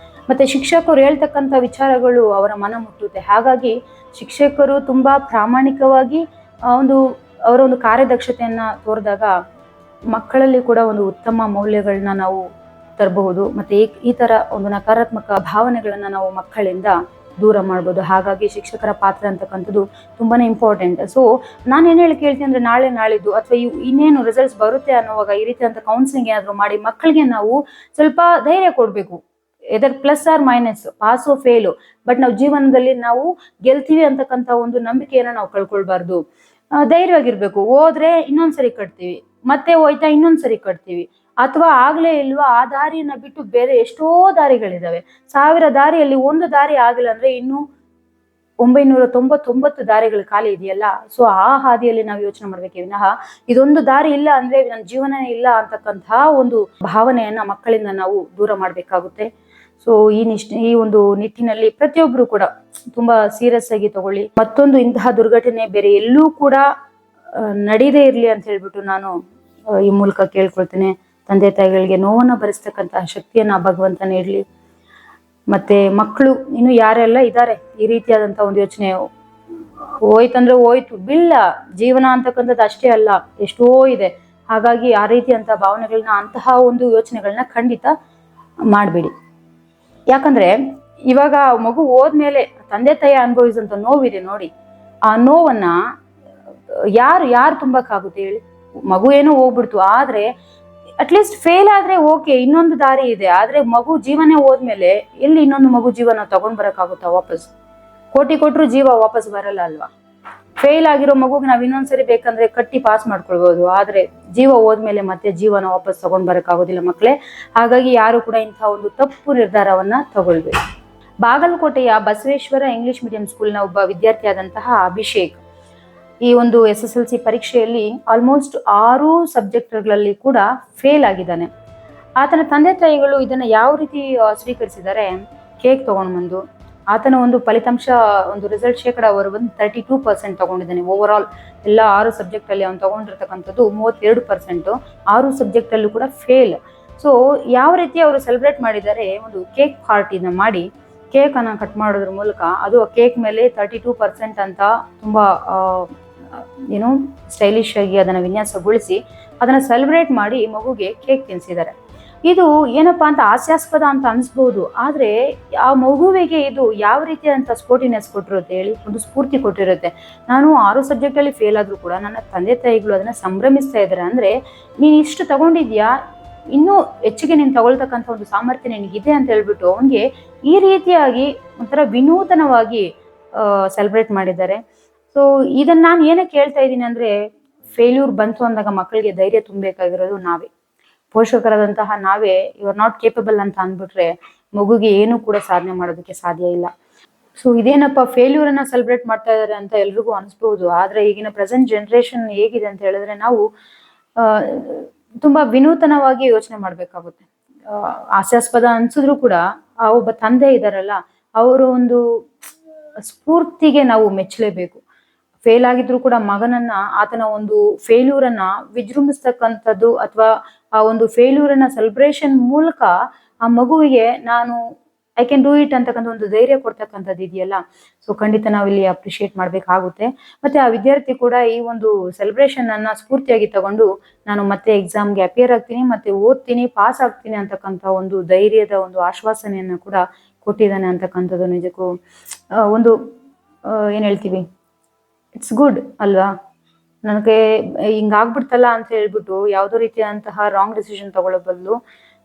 ಮತ್ತೆ ಶಿಕ್ಷಕರು ಹೇಳ್ತಕ್ಕಂಥ ವಿಚಾರಗಳು ಅವರ ಮನ ಮುಟ್ಟುತ್ತೆ. ಹಾಗಾಗಿ ಶಿಕ್ಷಕರು ತುಂಬಾ ಪ್ರಾಮಾಣಿಕವಾಗಿ ಅವರ ಒಂದು ಕಾರ್ಯದಕ್ಷತೆಯನ್ನ ತೋರಿದಾಗ ಮಕ್ಕಳಲ್ಲಿ ಕೂಡ ಒಂದು ಉತ್ತಮ ಮೌಲ್ಯಗಳನ್ನ ನಾವು ತರಬಹುದು. ಮತ್ತೆ ಈ ತರ ಒಂದು ನಕಾರಾತ್ಮಕ ಭಾವನೆಗಳನ್ನ ನಾವು ಮಕ್ಕಳಿಂದ ದೂರ ಮಾಡ್ಬೋದು. ಹಾಗಾಗಿ ಶಿಕ್ಷಕರ ಪಾತ್ರ ಅಂತಕ್ಕಂಥದ್ದು ತುಂಬಾನೇ ಇಂಪಾರ್ಟೆಂಟ್. ಸೊ ನಾನು ಏನ್ ಹೇಳಿ ಕೇಳ್ತೀನಿ ಅಂದ್ರೆ ನಾಳೆ ನಾಳಿದ್ದು ಅಥವಾ ಇನ್ನೇನು ರಿಸಲ್ಟ್ಸ್ ಬರುತ್ತೆ ಅನ್ನೋವಾಗ ಈ ರೀತಿ ಅಂತ ಕೌನ್ಸಿಲಿಂಗ್ ಏನಾದ್ರು ಮಾಡಿ ಮಕ್ಕಳಿಗೆ ನಾವು ಸ್ವಲ್ಪ ಧೈರ್ಯ ಕೊಡ್ಬೇಕು. Either plus or minus, pass fail, but ನಾವು ಜೀವನದಲ್ಲಿ ನಾವು ಗೆಲ್ತೀವಿ ಅಂತಕ್ಕಂಥ ಒಂದು ನಂಬಿಕೆಯನ್ನ ನಾವು ಕಳ್ಕೊಳ್ಬಾರ್ದು. ಧೈರ್ಯವಾಗಿರ್ಬೇಕು. ಹೋದ್ರೆ ಇನ್ನೊಂದ್ಸರಿ ಕಟ್ತೀವಿ, ಮತ್ತೆ ಹೋಯ್ತಾ ಇನ್ನೊಂದ್ಸರಿ ಕಟ್ತೀವಿ, ಅಥವಾ ಆಗ್ಲೇ ಇಲ್ವಾ ಆ ದಾರಿಯನ್ನ ಬಿಟ್ಟು ಬೇರೆ ಎಷ್ಟೋ ದಾರಿಗಳಿದಾವೆ. 1000 ದಾರಿಯಲ್ಲಿ ಒಂದು ದಾರಿ ಆಗಿಲ್ಲ ಅಂದ್ರೆ ಇನ್ನು 999 ದಾರಿಗಳು ಖಾಲಿ ಇದೆಯಲ್ಲ. ಸೊ ಆ ಹಾದಿಯಲ್ಲಿ ನಾವು ಯೋಚನೆ ಮಾಡ್ಬೇಕೇ ವಿನಃ ಇದೊಂದು ದಾರಿ ಇಲ್ಲ ಅಂದ್ರೆ ನನ್ನ ಜೀವನನೇ ಇಲ್ಲ ಅಂತಕ್ಕಂತಹ ಒಂದು ಭಾವನೆಯನ್ನ ಮಕ್ಕಳಿಂದ ನಾವು ದೂರ ಮಾಡ್ಬೇಕಾಗುತ್ತೆ. ಸೊ ಈ ಒಂದು ನಿಟ್ಟಿನಲ್ಲಿ ಪ್ರತಿಯೊಬ್ರು ಕೂಡ ತುಂಬಾ ಸೀರಿಯಸ್ ಆಗಿ ತಗೊಳ್ಳಿ. ಮತ್ತೊಂದು ಇಂತಹ ದುರ್ಘಟನೆ ಬೇರೆ ಎಲ್ಲೂ ಕೂಡ ನಡೀದೇ ಇರ್ಲಿ ಅಂತ ಹೇಳ್ಬಿಟ್ಟು ನಾನು ಈ ಮೂಲಕ ಕೇಳ್ಕೊಳ್ತೇನೆ. ತಂದೆ ತಾಯಿಗಳಿಗೆ ನೋವನ್ನ ಭರಿಸ್ತಕ್ಕಂತಹ ಶಕ್ತಿಯನ್ನ ಭಗವಂತ ನೀಡ್ಲಿ. ಮತ್ತೆ ಮಕ್ಕಳು ಇನ್ನು ಯಾರೆಲ್ಲ ಇದ್ದಾರೆ ಈ ರೀತಿಯಾದಂತ ಒಂದು ಯೋಚನೆ, ಹೋಯ್ತಂದ್ರೆ ಹೋಯ್ತು ಬಿಲ್ಲ, ಜೀವನ ಅಂತಕ್ಕಂಥದ್ದು ಅಷ್ಟೇ ಅಲ್ಲ, ಎಷ್ಟೋ ಇದೆ. ಹಾಗಾಗಿ ಆ ರೀತಿಯಂತ ಭಾವನೆಗಳನ್ನ, ಅಂತಹ ಒಂದು ಯೋಚನೆಗಳನ್ನ ಖಂಡಿತ ಮಾಡಬೇಡಿ. ಯಾಕಂದ್ರೆ ಇವಾಗ ಮಗು ಹೋದ್ಮೇಲೆ ತಂದೆ ತಾಯಿ ಅನುಭವಿಸಿದಂತ ನೋವಿದೆ ನೋಡಿ, ಆ ನೋವನ್ನ ಯಾರು ತುಂಬಕ್ಕಾಗುತ್ತೆ ಹೇಳಿ? ಮಗು ಏನೋ ಹೋಗ್ಬಿಡ್ತು, ಆದ್ರೆ ಅಟ್ಲೀಸ್ಟ್ ಫೇಲ್ ಆದ್ರೆ ಓಕೆ, ಇನ್ನೊಂದು ದಾರಿ ಇದೆ. ಆದ್ರೆ ಮಗು ಜೀವನೇ ಹೋದ್ಮೇಲೆ ಎಲ್ಲಿ ಇನ್ನೊಂದು ಮಗು ಜೀವನ ತಗೊಂಡ್ ಬರಕ್ಕಾಗುತ್ತಾ ವಾಪಸ್? ಕೋಟಿ ಕೊಟ್ರು ಜೀವ ವಾಪಸ್ ಬರಲ್ಲ ಅಲ್ವಾ? ಫೇಲ್ ಆಗಿರೋ ಮಗುಗೆ ನಾವ್ ಇನ್ನೊಂದ್ಸರಿ ಬೇಕಂದ್ರೆ ಕಟ್ಟಿ ಪಾಸ್ ಮಾಡ್ಕೊಳ್ಬಹುದು, ಆದ್ರೆ ಜೀವ ಹೋದ್ಮೇಲೆ ಮತ್ತೆ ಜೀವನ ವಾಪಸ್ ತಗೊಂಡ್ ಬರಕ್ಕಾಗೋದಿಲ್ಲ ಮಕ್ಕಳೇ. ಹಾಗಾಗಿ ಯಾರು ಕೂಡ ಇಂತಹ ಒಂದು ತಪ್ಪು ನಿರ್ಧಾರವನ್ನ ತಗೊಳ್ಬೇಕು. ಬಾಗಲಕೋಟೆಯ ಬಸವೇಶ್ವರ ಇಂಗ್ಲಿಷ್ ಮೀಡಿಯಂ ಸ್ಕೂಲ್ನ ಒಬ್ಬ ವಿದ್ಯಾರ್ಥಿಯಾದಂತಹ ಅಭಿಷೇಕ್ ಈ ಒಂದು SSLC ಪರೀಕ್ಷೆಯಲ್ಲಿ ಆಲ್ಮೋಸ್ಟ್ 6 ಸಬ್ಜೆಕ್ಟ್ಗಳಲ್ಲಿ ಕೂಡ ಫೇಲ್ ಆಗಿದ್ದಾನೆ. ಆತನ ತಂದೆ ತಾಯಿಗಳು ಇದನ್ನ ಯಾವ ರೀತಿ ಸ್ವೀಕರಿಸಿದ್ದಾರೆ? ಕೇಕ್ ತಗೊಂಡು ಬಂದು ಆತನ ಒಂದು ಫಲಿತಾಂಶ ಒಂದು ರಿಸಲ್ಟ್ ಶೇಕಡ ಅವರು ಬಂದು 32% ತಗೊಂಡಿದ್ದಾನೆ. ಓವರ್ ಆಲ್ ಎಲ್ಲ 6 ಸಬ್ಜೆಕ್ಟ್ ಅಲ್ಲಿ ಅವನು ತಗೊಂಡಿರ್ತಕ್ಕಂಥದ್ದು 32%. 6 ಸಬ್ಜೆಕ್ಟ್ ಅಲ್ಲೂ ಕೂಡ ಫೇಲ್. ಸೊ ಯಾವ ರೀತಿ ಅವರು ಸೆಲೆಬ್ರೇಟ್ ಮಾಡಿದ್ದಾರೆ? ಒಂದು ಕೇಕ್ ಪಾರ್ಟಿನ ಮಾಡಿ ಕೇಕ್ ಅನ್ನ ಕಟ್ ಮಾಡೋದ್ರ ಮೂಲಕ, ಅದು ಕೇಕ್ ಮೇಲೆ 32% ಅಂತ ತುಂಬಾ ಏನು ಸ್ಟೈಲಿಶ್ ಆಗಿ ಅದನ್ನ ವಿನ್ಯಾಸಗೊಳಿಸಿ ಅದನ್ನ ಸೆಲೆಬ್ರೇಟ್ ಮಾಡಿ ಮಗುಗೆ ಕೇಕ್ ತಿನ್ಸಿದ್ದಾರೆ. ಇದು ಏನಪ್ಪಾ ಅಂತ ಹಾಸ್ಯಾಸ್ಪದ ಅಂತ ಅನ್ಸ್ಬಹುದು, ಆದ್ರೆ ಆ ಮಗುವಿಗೆ ಇದು ಯಾವ ರೀತಿಯಾದಂತ ಸ್ಪೋರ್ಟಿನೆಸ್ ಕೊಟ್ಟಿರುತ್ತೆ ಹೇಳಿ? ಒಂದು ಸ್ಫೂರ್ತಿ ಕೊಟ್ಟಿರುತ್ತೆ. ನಾನು 6 ಸಬ್ಜೆಕ್ಟ್ ಅಲ್ಲಿ ಫೇಲ್ ಆದ್ರೂ ಕೂಡ ನನ್ನ ತಂದೆ ತಾಯಿಗಳು ಅದನ್ನ ಸಂಭ್ರಮಿಸ್ತಾ ಇದ್ದಾರೆ ಅಂದ್ರೆ, ನೀನ್ ಇಷ್ಟು ತಗೊಂಡಿದ್ಯಾ, ಇನ್ನೂ ಹೆಚ್ಚಿಗೆ ನೀನು ತಗೊಳ್ತಕ್ಕಂಥ ಒಂದು ಸಾಮರ್ಥ್ಯ ನಿನಗಿದೆ ಅಂತ ಹೇಳ್ಬಿಟ್ಟು ಅವನಿಗೆ ಈ ರೀತಿಯಾಗಿ ಒಂಥರ ವಿನೂತನವಾಗಿ ಸೆಲೆಬ್ರೇಟ್ ಮಾಡಿದ್ದಾರೆ. ಸೊ ಇದನ್ನ ನಾನು ಏನಕ್ಕೆ ಹೇಳ್ತಾ ಇದ್ದೀನಿ ಅಂದ್ರೆ, ಫೇಲ್ಯೂರ್ ಬಂತು ಅಂದಾಗ ಮಕ್ಕಳಿಗೆ ಧೈರ್ಯ ತುಂಬಬೇಕಾಗಿರೋದು ನಾವೇ, ಪೋಷಕರಾದಂತಹ ನಾವೇ. ಯು ಆರ್ ನಾಟ್ ಕೇಪಬಲ್ ಅಂತ ಅಂದ್ಬಿಟ್ರೆ ಮಗುಗೆ ಏನು ಕೂಡ ಸಾಧನೆ ಮಾಡೋದಕ್ಕೆ ಸಾಧ್ಯ ಇಲ್ಲ. ಸೊ ಇದೇನಪ್ಪ ಫೇಲ್ಯೂರ್ ಅನ್ನ ಸೆಲೆಬ್ರೇಟ್ ಮಾಡ್ತಾ ಇದಾರೆ ಅಂತ ಎಲ್ರಿಗೂ ಅನಿಸ್ಬಹುದು, ಆದ್ರೆ ಈಗಿನ ಪ್ರೆಸೆಂಟ್ ಜನರೇಷನ್ ಹೇಗಿದೆ ಅಂತ ಹೇಳಿದ್ರೆ ನಾವು ತುಂಬಾ ವಿನೂತನವಾಗಿ ಯೋಚನೆ ಮಾಡ್ಬೇಕಾಗುತ್ತೆ. ಹಾಸ್ಯಾಸ್ಪದ ಅನ್ಸಿದ್ರು ಕೂಡ ಆ ಒಬ್ಬ ತಂದೆ ಇದಾರಲ್ಲ, ಅವರು ಒಂದು ಸ್ಫೂರ್ತಿಗೆ ನಾವು ಮೆಚ್ಚಲೇಬೇಕು. ಫೇಲ್ ಆಗಿದ್ರು ಕೂಡ ಮಗನನ್ನ, ಆತನ ಒಂದು ಫೇಲ್ಯೂರ್ ಅನ್ನ ವಿಜೃಂಭಿಸ್ತಕ್ಕಂಥದ್ದು ಅಥವಾ ಆ ಒಂದು ಫೇಲ್ಯೂರ್ ಅನ್ನ ಸೆಲೆಬ್ರೇಷನ್ ಮೂಲಕ ಆ ಮಗುವಿಗೆ ನಾನು ಐ ಕ್ಯಾನ್ ಡೂ ಇಟ್ ಅಂತಕ್ಕಂಥ ಒಂದು ಧೈರ್ಯ ಕೊಡ್ತಕ್ಕಂಥದ್ದು ಇದೆಯಲ್ಲ, ಸೊ ಖಂಡಿತ ನಾವು ಇಲ್ಲಿ ಅಪ್ರಿಶಿಯೇಟ್ ಮಾಡ್ಬೇಕಾಗುತ್ತೆ. ಮತ್ತೆ ಆ ವಿದ್ಯಾರ್ಥಿ ಕೂಡ ಈ ಒಂದು ಸೆಲೆಬ್ರೇಷನ್ ಅನ್ನ ಸ್ಫೂರ್ತಿಯಾಗಿ ತಗೊಂಡು ನಾನು ಮತ್ತೆ ಎಕ್ಸಾಮ್ಗೆ ಅಪಿಯರ್ ಆಗ್ತೀನಿ, ಮತ್ತೆ ಓದ್ತೀನಿ, ಪಾಸ್ ಆಗ್ತೀನಿ ಅಂತಕ್ಕಂಥ ಒಂದು ಧೈರ್ಯದ ಒಂದು ಆಶ್ವಾಸನೆಯನ್ನ ಕೂಡ ಕೊಟ್ಟಿದ್ದಾನೆ ಅಂತಕ್ಕಂಥದ್ದು ನಿಜಕ್ಕೂ ಒಂದು ಏನ್ ಹೇಳ್ತೀವಿ, ಇಟ್ಸ್ ಗುಡ್ ಅಲ್ವಾ? ನನಗೆ ಹಿಂಗಾಗ್ಬಿಡ್ತಲ್ಲ ಅಂತ ಹೇಳ್ಬಿಟ್ಟು ಯಾವುದೋ ರೀತಿಯಾದಂತಹ ರಾಂಗ್ ಡಿಸಿಷನ್ ತಗೊಳ್ಳೋ ಬದಲು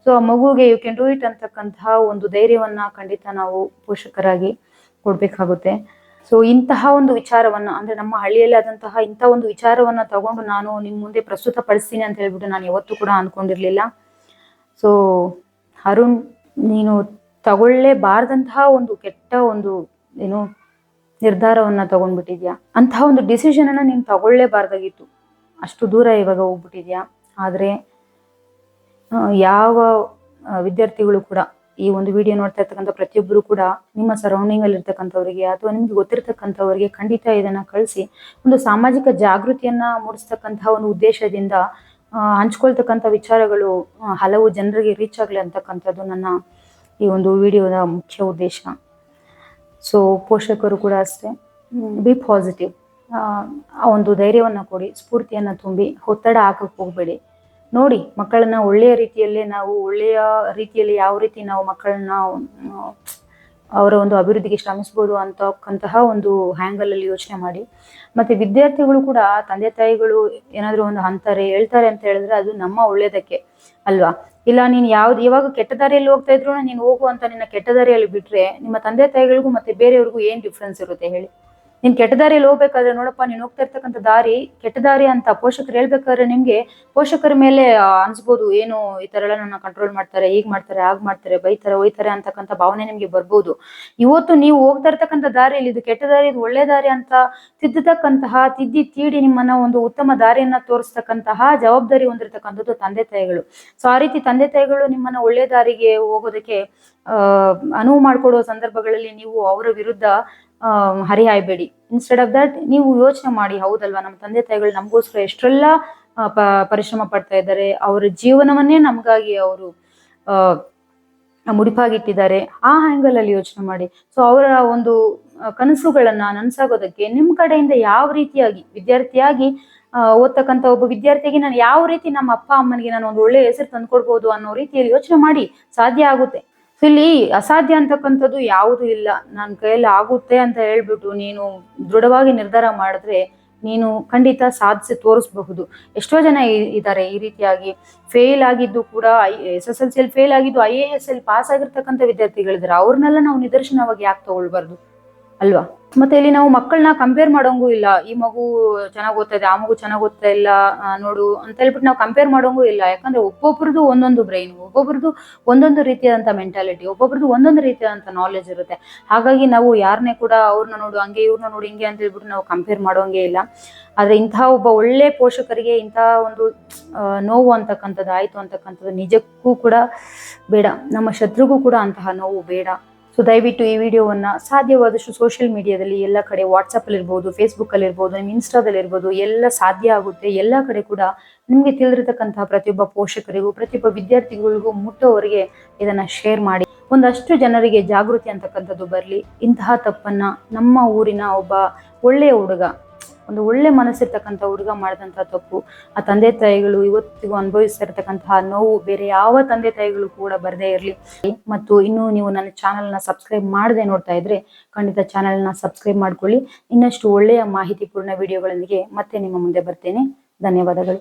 ಸೊ ಆ ಮಗುಗೆ ಯು ಕ್ಯಾನ್ ಡೂ ಇಟ್ ಅಂತಕ್ಕಂತಹ ಒಂದು ಧೈರ್ಯವನ್ನ ಖಂಡಿತ ನಾವು ಪೋಷಕರಾಗಿ ಕೊಡ್ಬೇಕಾಗುತ್ತೆ. ಸೊ ಇಂತಹ ಒಂದು ವಿಚಾರವನ್ನ ಅಂದ್ರೆ ನಮ್ಮ ಹಳ್ಳಿಯಲ್ಲಿ ಆದಂತಹ ಇಂಥ ಒಂದು ವಿಚಾರವನ್ನ ತಗೊಂಡು ನಾನು ನಿಮ್ ಮುಂದೆ ಪ್ರಸ್ತುತ ಪಡಿಸ್ತೀನಿ ಅಂತ ಹೇಳ್ಬಿಟ್ಟು ನಾನು ಯಾವತ್ತೂ ಕೂಡ ಅನ್ಕೊಂಡಿರ್ಲಿಲ್ಲ. ಸೊ ಅರುಣ್, ನೀನು ತಗೊಳ್ಳೇಬಾರ್ದಂತಹ ಒಂದು ಕೆಟ್ಟ ಒಂದು ಏನು ನಿರ್ಧಾರವನ್ನ ತಗೊಂಡ್ಬಿಟ್ಟಿದ್ಯಾ, ಅಂತಹ ಒಂದು ಡಿಸಿಷನ್ ಅನ್ನ ನೀನು ತಗೊಳ್ಳೇಬಾರ್ದಾಗಿತ್ತು. ಅಷ್ಟು ದೂರ ಇವಾಗ ಹೋಗ್ಬಿಟ್ಟಿದ್ಯಾ. ಆದ್ರೆ ಯಾವ ವಿದ್ಯಾರ್ಥಿಗಳು ಕೂಡ ಈ ಒಂದು ವಿಡಿಯೋ ನೋಡ್ತಾ ಇರ್ತಕ್ಕಂಥ ಪ್ರತಿಯೊಬ್ಬರು ಕೂಡ ನಿಮ್ಮ ಸರೌಂಡಿಂಗ್ ಅಲ್ಲಿ ಇರ್ತಕ್ಕಂಥವ್ರಿಗೆ ಅಥವಾ ನಿಮ್ಗೆ ಗೊತ್ತಿರ್ತಕ್ಕಂಥವ್ರಿಗೆ ಖಂಡಿತ ಇದನ್ನ ಕಳಿಸಿ ಒಂದು ಸಾಮಾಜಿಕ ಜಾಗೃತಿಯನ್ನ ಮೂಡಿಸ್ತಕ್ಕಂತಹ ಒಂದು ಉದ್ದೇಶದಿಂದ ಹಂಚ್ಕೊಳ್ತಕ್ಕಂಥ ವಿಚಾರಗಳು ಹಲವು ಜನರಿಗೆ ರೀಚ್ ಆಗ್ಲಿ ಅಂತಕ್ಕಂಥದ್ದು ನನ್ನ ಈ ಒಂದು ವಿಡಿಯೋದ ಮುಖ್ಯ ಉದ್ದೇಶ. ಸೊ ಪೋಷಕರು ಕೂಡ ಅಷ್ಟೇ, ಬಿ ಪಾಸಿಟಿವ್, ಆ ಒಂದು ಧೈರ್ಯವನ್ನ ಕೊಡಿ, ಸ್ಫೂರ್ತಿಯನ್ನ ತುಂಬಿ, ಒತ್ತಡ ಹಾಕಕ್ಕೆ ಹೋಗ್ಬೇಡಿ. ನೋಡಿ ಮಕ್ಕಳನ್ನ ಒಳ್ಳೆಯ ರೀತಿಯಲ್ಲೇ ನಾವು ಒಳ್ಳೆಯ ರೀತಿಯಲ್ಲಿ ಯಾವ ರೀತಿ ನಾವು ಮಕ್ಕಳನ್ನ ಅವರ ಒಂದು ಅಭಿವೃದ್ಧಿಗೆ ಶ್ರಮಿಸ್ಬೋದು ಅಂತಕ್ಕಂತಹ ಒಂದು ಹ್ಯಾಂಗಲ್ ಅಲ್ಲಿ ಯೋಚನೆ ಮಾಡಿ. ಮತ್ತೆ ವಿದ್ಯಾರ್ಥಿಗಳು ಕೂಡ ತಂದೆ ತಾಯಿಗಳು ಏನಾದ್ರು ಒಂದು ಹೇಳ್ತಾರೆ ಅಂತ ಹೇಳಿದ್ರೆ ಅದು ನಮ್ಮ ಒಳ್ಳೇದಕ್ಕೆ ಅಲ್ವಾ? ಇಲ್ಲ ನೀನ್ ಯಾವಾಗ ಕೆಟ್ಟ ದಾರಿಯಲ್ಲಿ ಹೋಗ್ತಾ ಇದ್ರು ನೀನು ಹೋಗು ಅಂತ ನಿನ್ನ ಕೆಟ್ಟ ದಾರಿಯಲ್ಲಿ ಬಿಟ್ರೆ ನಿಮ್ಮ ತಂದೆ ತಾಯಿಗಳಿಗೂ ಮತ್ತೆ ಬೇರೆಯವ್ರಿಗೂ ಏನ್ ಡಿಫ್ರೆನ್ಸ್ ಇರುತ್ತೆ ಹೇಳಿ? ನೀನ್ ಕೆಟ್ಟ ದಾರಿಯಲ್ಲಿ ಹೋಗ್ಬೇಕಾದ್ರೆ ನೋಡಪ್ಪ ನೀನ್ ಹೋಗ್ತಾ ಇರ್ತಕ್ಕಂಥ ದಾರಿ ಕೆಟ್ಟ ದಾರಿ ಅಂತ ಪೋಷಕರು ಹೇಳ್ಬೇಕಾದ್ರೆ ನಿಮ್ಗೆ ಪೋಷಕರ ಮೇಲೆ ಅನ್ಸ್ಬೋದು, ಏನು ಈ ತರ ಎಲ್ಲ ನನ್ನ ಕಂಟ್ರೋಲ್ ಮಾಡ್ತಾರೆ, ಹೀಗ್ ಮಾಡ್ತಾರೆ, ಹಾಗ್ ಮಾಡ್ತಾರೆ, ಬೈತಾರೆ, ಒಯ್ತಾರೆ ಅಂತಕ್ಕಂಥ ಭಾವನೆ ನಿಮ್ಗೆ ಬರ್ಬೋದು. ಇವತ್ತು ನೀವು ಹೋಗ್ತಾ ಇರ್ತಕ್ಕಂಥ ದಾರಿಯಲ್ಲಿ ಇದು ಕೆಟ್ಟ ದಾರಿ, ಇದು ಒಳ್ಳೆ ದಾರಿ ಅಂತ ತಿದ್ದಿ ತೀಡಿ ನಿಮ್ಮನ್ನ ಒಂದು ಉತ್ತಮ ದಾರಿಯನ್ನ ತೋರಿಸ್ತಕ್ಕಂತಹ ಜವಾಬ್ದಾರಿ ಹೊಂದಿರತಕ್ಕಂಥದ್ದು ತಂದೆ ತಾಯಿಗಳು. ಸೊ ಆ ರೀತಿ ತಂದೆ ತಾಯಿಗಳು ನಿಮ್ಮನ್ನ ಒಳ್ಳೆ ದಾರಿಗೆ ಹೋಗೋದಕ್ಕೆ ಅನುವು ಮಾಡ್ಕೊಡೋ ಸಂದರ್ಭಗಳಲ್ಲಿ ನೀವು ಅವರ ವಿರುದ್ಧ ಹರಿಹಾಯ್ಬೇಡಿ. ಇನ್ಸ್ಟೆಡ್ ಆಫ್ ದಟ್ ನೀವು ಯೋಚನೆ ಮಾಡಿ, ಹೌದಲ್ವಾ ನಮ್ಮ ತಂದೆ ತಾಯಿಗಳು ನಮಗೋಸ್ಕರ ಎಷ್ಟೆಲ್ಲ ಪರಿಶ್ರಮ ಪಡ್ತಾ ಇದ್ದಾರೆ, ಅವರ ಜೀವನವನ್ನೇ ನಮಗಾಗಿ ಅವರು ಮುಡಿಪಾಗಿಟ್ಟಿದ್ದಾರೆ. ಆ ಆಂಗಲ್ ಅಲ್ಲಿ ಯೋಚನೆ ಮಾಡಿ. ಸೊ ಅವರ ಒಂದು ಕನಸುಗಳನ್ನ ನನಸಾಗೋದಕ್ಕೆ ನಿಮ್ ಕಡೆಯಿಂದ ಯಾವ ರೀತಿಯಾಗಿ ವಿದ್ಯಾರ್ಥಿಯಾಗಿ ಓದ್ತಕ್ಕಂಥ ಒಬ್ಬ ವಿದ್ಯಾರ್ಥಿಗೆ ನಾನು ಯಾವ ರೀತಿ ನಮ್ಮ ಅಪ್ಪ ಅಮ್ಮನಿಗೆ ನಾನು ಒಂದು ಒಳ್ಳೆ ಹೆಸರು ತಂದ್ಕೊಡ್ಬೋದು ಅನ್ನೋ ರೀತಿಯಲ್ಲಿ ಯೋಚನೆ ಮಾಡಿ. ಸಾಧ್ಯ ಆಗುತ್ತೆ. ಸೊ ಇಲ್ಲಿ ಅಸಾಧ್ಯ ಅಂತಕ್ಕಂಥದ್ದು ಯಾವುದು ಇಲ್ಲ. ನನ್ನ ಕೈಯಲ್ಲಿ ಆಗುತ್ತೆ ಅಂತ ಹೇಳ್ಬಿಟ್ಟು ನೀನು ದೃಢವಾಗಿ ನಿರ್ಧಾರ ಮಾಡಿದ್ರೆ ನೀನು ಖಂಡಿತ ಸಾಧಿಸಿ ತೋರಿಸಬಹುದು. ಎಷ್ಟೋ ಜನ ಇದ್ದಾರೆ ಈ ರೀತಿಯಾಗಿ ಫೇಲ್ ಆಗಿದ್ದು ಕೂಡ, SSLC ಫೇಲ್ ಆಗಿದ್ದು IAS ಅಲ್ಲಿ ಪಾಸ್ ಆಗಿರ್ತಕ್ಕಂಥ ವಿದ್ಯಾರ್ಥಿಗಳಿದ್ದಾರೆ. ಅವ್ರನ್ನೆಲ್ಲ ನಾವು ನಿದರ್ಶನವಾಗಿ ಯಾಕೆ ತಗೊಳ್ಬಾರ್ದು ಅಲ್ವಾ? ಮತ್ತೆ ಇಲ್ಲಿ ನಾವು ಮಕ್ಕಳನ್ನ ಕಂಪೇರ್ ಮಾಡೋಂಗೂ ಇಲ್ಲ. ಈ ಮಗು ಚೆನ್ನಾಗ್ ಓದ್ತಾ ಇದೆ, ಆ ಮಗು ಚೆನ್ನಾಗ್ ಓದ್ತಾ ಇಲ್ಲ ನೋಡು ಅಂತ ಹೇಳ್ಬಿಟ್ಟು ನಾವು ಕಂಪೇರ್ ಮಾಡೋಂಗೂ ಇಲ್ಲ. ಯಾಕಂದ್ರೆ ಒಬ್ಬೊಬ್ರದ್ದು ಒಂದೊಂದು ಬ್ರೈನ್, ಒಬ್ಬೊಬ್ರದ್ದು ಒಂದೊಂದು ರೀತಿಯಾದಂತ ಮೆಂಟಾಲಿಟಿ, ಒಬ್ಬೊಬ್ರದ್ದು ಒಂದೊಂದು ರೀತಿಯಾದಂತ ನಾಲೆಜ್ ಇರುತ್ತೆ. ಹಾಗಾಗಿ ನಾವು ಯಾರನ್ನೇ ಕೂಡ ಅವ್ರನ್ನ ನೋಡು ಹಂಗೆ, ಇವ್ರನ್ನ ನೋಡು ಹಿಂಗೆ ಅಂತ ಹೇಳ್ಬಿಟ್ಟು ನಾವು ಕಂಪೇರ್ ಮಾಡೋಂಗೆ ಇಲ್ಲ. ಆದ್ರೆ ಇಂತಹ ಒಬ್ಬ ಒಳ್ಳೆ ಪೋಷಕರಿಗೆ ಇಂತಹ ಒಂದು ನೋವು ಅಂತಕ್ಕಂಥದ್ದು ಆಯ್ತು ಅಂತಕ್ಕಂಥದ್ದು ನಿಜಕ್ಕೂ ಕೂಡ ಬೇಡ. ನಮ್ಮ ಶತ್ರುಗೂ ಕೂಡ ಅಂತಹ ನೋವು ಬೇಡ. ಸೊ ದಯವಿಟ್ಟು ಈ ವಿಡಿಯೋವನ್ನ ಸಾಧ್ಯವಾದಷ್ಟು ಸೋಷಿಯಲ್ ಮೀಡಿಯಾದಲ್ಲಿ ಎಲ್ಲ ಕಡೆ, ವಾಟ್ಸಪ್ ಅಲ್ಲಿ ಇರ್ಬೋದು, ಫೇಸ್ಬುಕ್ ಅಲ್ಲಿ ಇರ್ಬೋದು, ನಿಮ್ಮ ಇನ್ಸ್ಟಾದಲ್ಲಿ ಇರ್ಬೋದು, ಎಲ್ಲ ಸಾಧ್ಯ ಆಗುತ್ತೆ ಎಲ್ಲ ಕಡೆ ಕೂಡ ನಿಮ್ಗೆ ತಿಳಿದಿರತಕ್ಕಂತಹ ಪ್ರತಿಯೊಬ್ಬ ಪೋಷಕರಿಗೂ, ಪ್ರತಿಯೊಬ್ಬ ವಿದ್ಯಾರ್ಥಿಗಳಿಗೂ ಮುಟ್ಟೋವರೆಗೆ ಇದನ್ನ ಶೇರ್ ಮಾಡಿ. ಒಂದಷ್ಟು ಜನರಿಗೆ ಜಾಗೃತಿ ಅಂತಕ್ಕಂಥದ್ದು ಬರಲಿ. ಇಂತಹ ತಪ್ಪನ್ನ ನಮ್ಮ ಊರಿನ ಒಬ್ಬ ಒಳ್ಳೆಯ ಹುಡುಗ, ಒಂದು ಒಳ್ಳೆ ಮನಸ್ಸಿರ್ತಕ್ಕಂಥ ಹುಡುಗ ಮಾಡಿದಂತಹ ತಪ್ಪು, ಆ ತಂದೆ ತಾಯಿಗಳು ಇವತ್ತಿಗೂ ಅನುಭವಿಸ್ತಿರ್ತಕ್ಕಂತಹ ನೋವು ಬೇರೆ ಯಾವ ತಂದೆ ತಾಯಿಗಳು ಕೂಡ ಬರದೇ ಇರಲಿ. ಮತ್ತು ಇನ್ನು ನೀವು ನನ್ನ ಚಾನಲ್ನ ಸಬ್ಸ್ಕ್ರೈಬ್ ಮಾಡದೆ ನೋಡ್ತಾ ಇದ್ರೆ ಖಂಡಿತ ಚಾನಲ್ನ ಸಬ್ಸ್ಕ್ರೈಬ್ ಮಾಡ್ಕೊಳ್ಳಿ. ಇನ್ನಷ್ಟು ಒಳ್ಳೆಯ ಮಾಹಿತಿಪೂರ್ಣ ವಿಡಿಯೋಗಳೊಂದಿಗೆ ಮತ್ತೆ ನಿಮ್ಮ ಮುಂದೆ ಬರ್ತೇನೆ. ಧನ್ಯವಾದಗಳು.